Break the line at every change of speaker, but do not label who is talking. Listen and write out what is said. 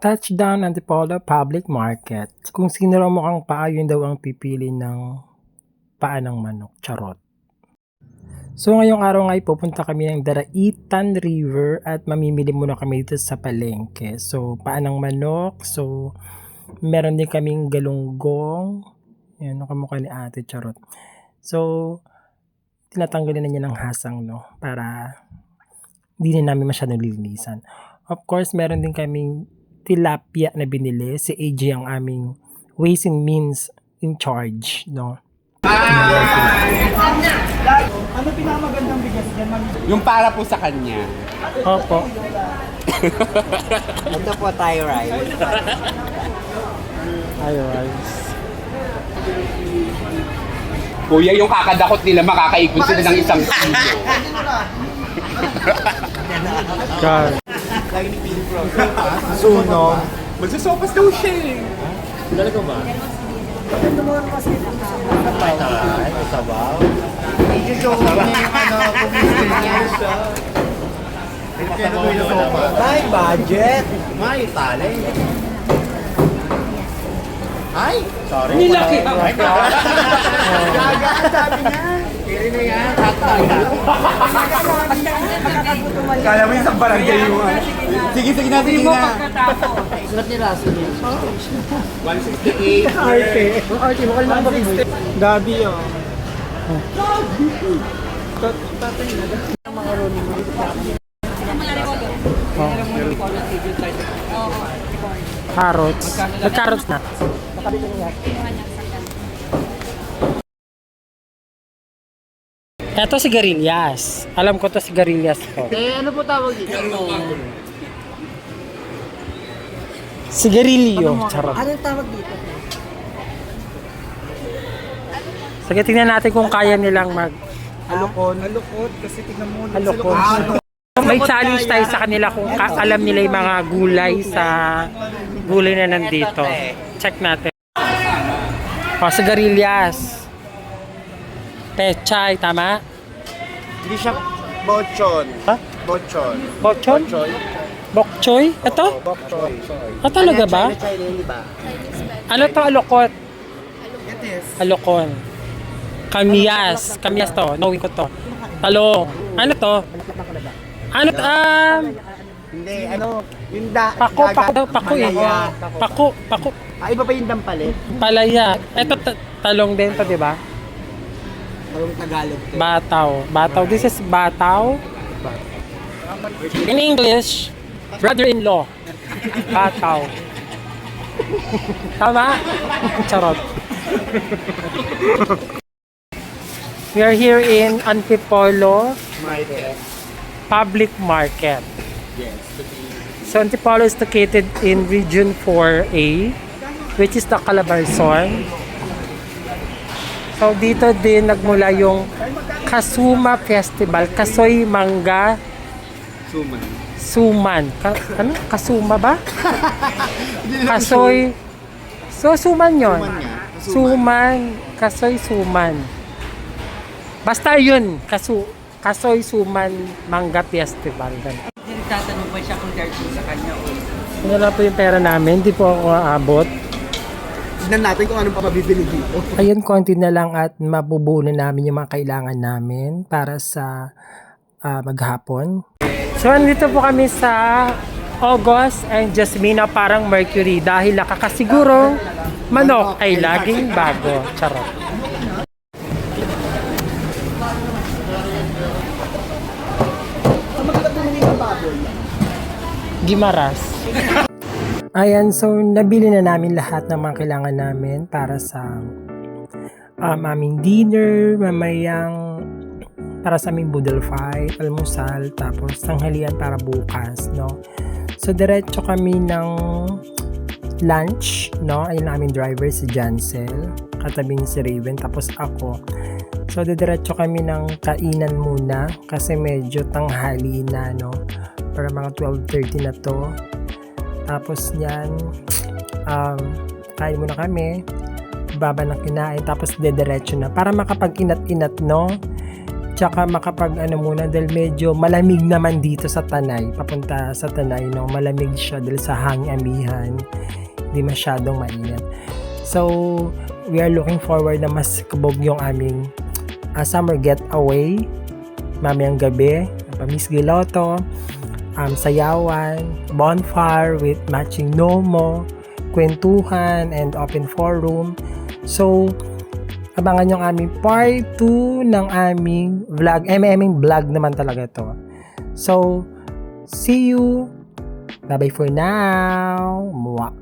Touchdown Antipolo Public Market. Kung sino raw mukhang paa, yun daw ang pipili ng paa ng manok. Charot. So ngayong araw nga ay pupunta kami ng Daraitan River at mamimili muna kami dito sa palengke. So paa ng manok. So meron din kaming galunggong. Yan, nakamukha ni ate. Charot. So tinatanggalin na niya ng hasang, no? Para hindi na namin masyadong lilinisan. Of course, meron din kaming tilapia na binili. Si AJ ang aming ways and means in charge, no?
Ano pinakamagandang bigas dyan?
Yung para po sa kanya.
Opo.
Ito po tayo, rice.
Ay, rice.
Kuya, yung kakadakot nila, makakaikot sila ng isang kilo.
God.
Suno.
Magsasopas daw siya eh.
Talaga ba? Ito mo kasi ay, sabaw. I-joke niya yung community niya. May budget. May tali. Ay, sorry.
Nilaki ako.
Gaga, sabi niya. Kiri na yan.
Kala mo isang barangay yung Sige na, sige na.
Sulat ni Raso niya.
168.
Arte. Arte, baka lang ba rin? Gabi, oh. Tatay na. Mga roni mo.
Carrots. Nag-carrots na. Ito si Garillas. Alam ko to si Garillas ko.
Ano po tawag dito?
Sigarilyo. Charot.
Anong tawag dito?
Sige, tingnan natin kung kaya nilang mag...
Alukon. Alukon. Kasi tignan mo.
Alukon. May challenge tayo sa kanila kung alam nila yung mga gulay sa gulay na nandito. Check natin. O, Sigarillas. Pechay, tama?
Hindi siya bochon.
Ha?
Bochon.
Bochon? Bokchoy? Ito?
Bokchoy.
Ah, talaga ba?
China, hindi ba?
Ano to alokot?
It is.
Alokon. Kamyas. Kamyas to. Knowing ko to. Talong. Ano to? Ano to?
Hindi, ano? Yung da...
Pako, pako daw. Pako eh. Pako, pako.
Ah, iba pa yung dampalit.
Palaya. Ito talong din to, di ba?
Parang Tagalog.
Bataw. Bataw. This is bataw. In English, brother-in-law. Bataw. Tama? Charot. We are here in Antipolo Public Market. So Antipolo is located in Region 4A, which is the Calabarzon. So dito din nagmula yung Kasuma Festival, Kasoy Mangga Suman. Ano? Kasuma ba? Kasoy. So suman yon. Suman. Kasoy Suman. Basta yun. Kasoy Suman Mangga Festival.
Tatanong pa siya kung 13 sa kanya o
Ano lang po yung pera namin. Hindi po ako aabot.
Tignan natin kung anong papabibili dito.
Ayun, konti na lang at mabubuo na namin yung mga kailangan namin para sa maghapon. So, andito po kami sa August and Jasmina parang Mercury dahil nakakasigurong manok ay laging bago. Charot. Gimaras. Ayan, so nabili na namin lahat ng mga kailangan namin para sa aming dinner, mamayang para sa aming boodle fight, almusal, tapos tanghalian para bukas, no? So, diretso kami ng lunch, no? Ayun ang aming driver, si Jancel, katabi ni si Raven, tapos ako. So, diretso kami ng kainan muna kasi medyo tanghali na, no? Para mga 12:30 na to. Tapos yan, kain muna kami, baba ng kinain, tapos dediretso na. Para makapag-inat-inat, no? Tsaka makapag muna dahil medyo malamig naman dito sa Tanay. Papunta sa Tanay, no? Malamig siya dahil sa hangin amihan. Hindi masyadong mainit. So, we are looking forward na mas kabog yung aming summer getaway. Mamayang gabi, Miss Giloto, sayawan, bonfire with matching Nomo, kwentuhan, and open forum. So, abangan yung aming part 2 ng aming vlog. aming vlog naman talaga to. So, see you. Bye-bye for now. Mwah.